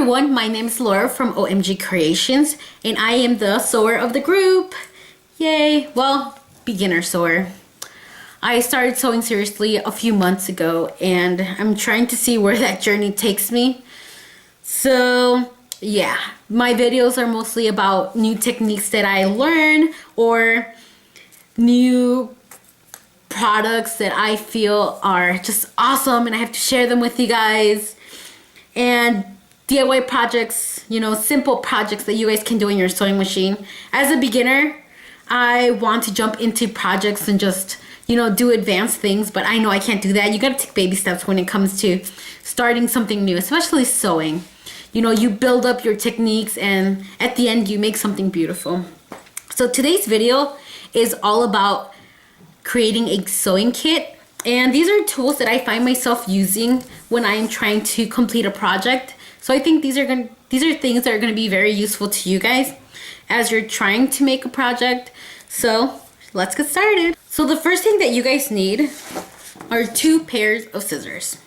everyone, my name is Laura from OMG Creations and I am the sewer of the group. Yay! Well, beginner sewer. I started sewing seriously a few months ago and I'm trying to see where that journey takes me. So yeah, my videos are mostly about new techniques that I learn or new products that I feel are just awesome and I have to share them with you guys. And DIY projects, simple projects that you guys can do in your sewing machine. As a beginner, I want to jump into projects and just, do advanced things, but I know I can't do that. You gotta take baby steps when it comes to starting something new, especially sewing. You build up your techniques and at the end you make something beautiful. So today's video is all about creating a sewing kit. And these are tools that I find myself using when I'm trying to complete a project. So I think these are things that are going to be very useful to you guys as you're trying to make a project. So let's get started. So the first thing that you guys need are 2 pairs of scissors.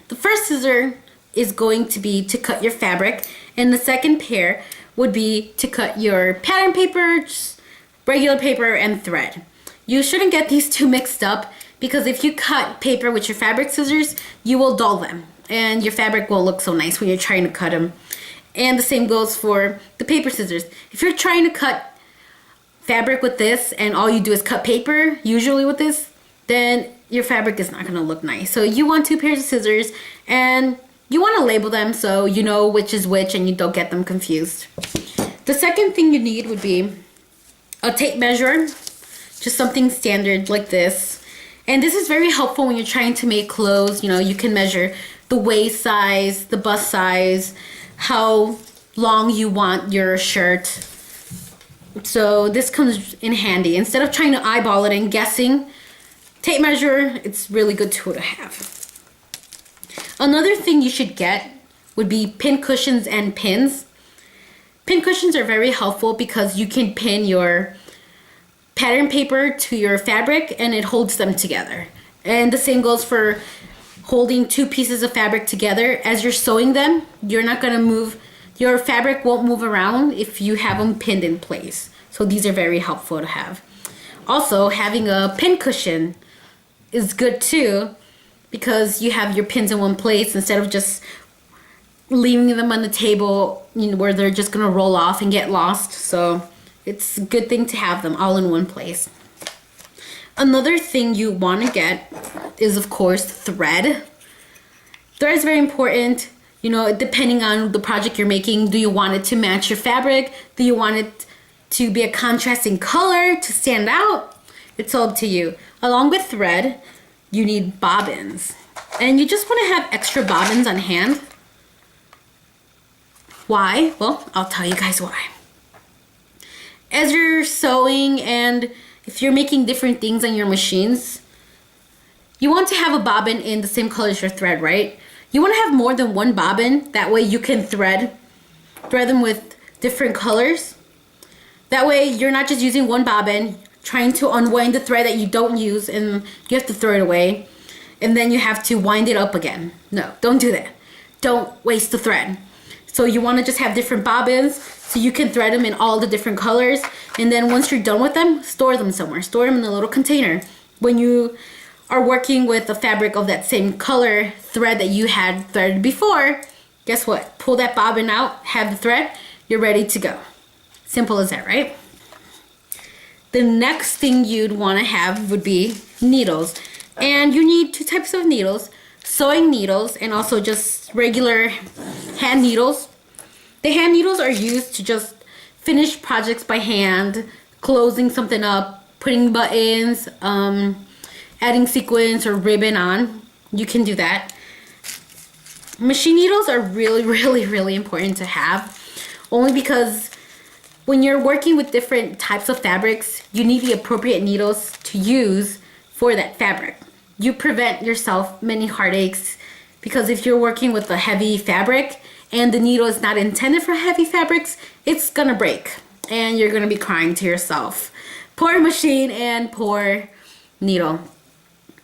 The first scissor is going to be to cut your fabric, and the second pair would be to cut your pattern paper, regular paper, and thread. You shouldn't get these two mixed up because if you cut paper with your fabric scissors, you will dull them and your fabric will look so nice when you're trying to cut them. And the same goes for the paper scissors. If you're trying to cut fabric with this and all you do is cut paper, usually with this, then your fabric is not going to look nice. So you want 2 pairs of scissors and you want to label them so you know which is which and you don't get them confused. The second thing you need would be a tape measure, just something standard like this. And this is very helpful when you're trying to make clothes. You can measure the waist size, the bust size, how long you want your shirt. So this comes in handy. Instead of trying to eyeball it and guessing, tape measure, it's really good tool to have. Another thing you should get would be pin cushions and pins. Pin cushions are very helpful because you can pin your pattern paper to your fabric and it holds them together. And the same goes for holding 2 pieces of fabric together. As you're sewing them, you're not going to move, your fabric won't move around if you have them pinned in place. So these are very helpful to have. Also, having a pin cushion is good too because you have your pins in one place instead of just leaving them on the table where they're just going to roll off and get lost. So it's a good thing to have them all in one place. Another thing you want to get is, of course, thread. Thread is very important, depending on the project you're making. Do you want it to match your fabric? Do you want it to be a contrasting color to stand out? It's all up to you. Along with thread, you need bobbins. And you just want to have extra bobbins on hand. Why? Well, I'll tell you guys why. As you're sewing and if you're making different things on your machines, you want to have a bobbin in the same color as your thread, right? You want to have more than one bobbin. That way you can thread them with different colors. That way you're not just using one bobbin, trying to unwind the thread that you don't use and you have to throw it away. And then you have to wind it up again. No, don't do that. Don't waste the thread. So you want to just have different bobbins so you can thread them in all the different colors. And then once you're done with them, store them somewhere. Store them in a little container. When you are working with a fabric of that same color thread that you had threaded before, guess what? Pull that bobbin out, have the thread, you're ready to go. Simple as that, right? The next thing you'd want to have would be needles. And you need 2 types of needles. Sewing needles and also just regular hand needles. The hand needles are used to just finish projects by hand, closing something up, putting buttons, adding sequins or ribbon on. You can do that. Machine needles are really, really, really important to have, only because when you're working with different types of fabrics, you need the appropriate needles to use for that fabric. You prevent yourself many heartaches because if you're working with a heavy fabric and the needle is not intended for heavy fabrics, it's gonna break and you're gonna be crying to yourself. Poor machine and poor needle.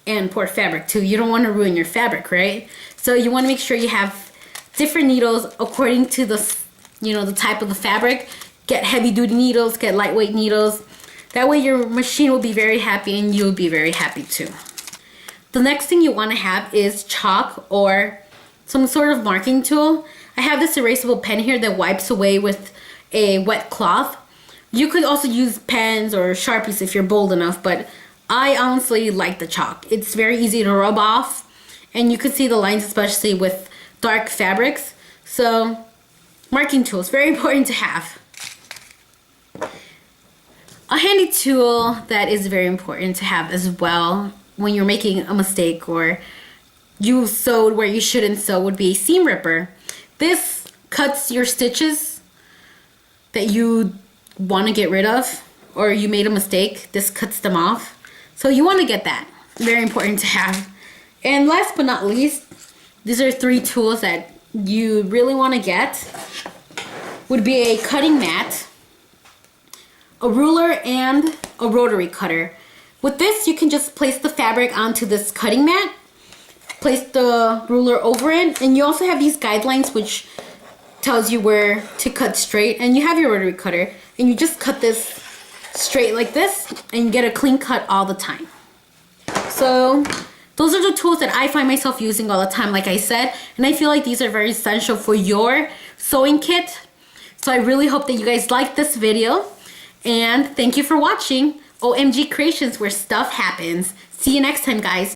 And poor fabric too. You don't want to ruin your fabric, right? So you want to make sure you have different needles according to the, the type of the fabric. Get heavy duty needles, get lightweight needles. That way your machine will be very happy and you'll be very happy too. The next thing you want to have is chalk or some sort of marking tool. I have this erasable pen here that wipes away with a wet cloth. You could also use pens or Sharpies if you're bold enough, but I honestly like the chalk. It's very easy to rub off, and you can see the lines, especially with dark fabrics. So, marking tools, very important to have. A handy tool that is very important to have as well when you're making a mistake or you sewed where you shouldn't sew would be a seam ripper. This cuts your stitches that you want to get rid of, or you made a mistake. This cuts them off. So you want to get that. Very important to have. And last but not least, these are 3 tools that you really want to get. Would be a cutting mat, a ruler, and a rotary cutter. With this, you can just place the fabric onto this cutting mat, place the ruler over it, and you also have these guidelines which tells you where to cut straight, and you have your rotary cutter, and you just cut this straight like this, and you get a clean cut all the time. So those are the tools that I find myself using all the time, like I said, and I feel like these are very essential for your sewing kit. So I really hope that you guys liked this video, and thank you for watching OMG Creations, where stuff happens. See you next time, guys.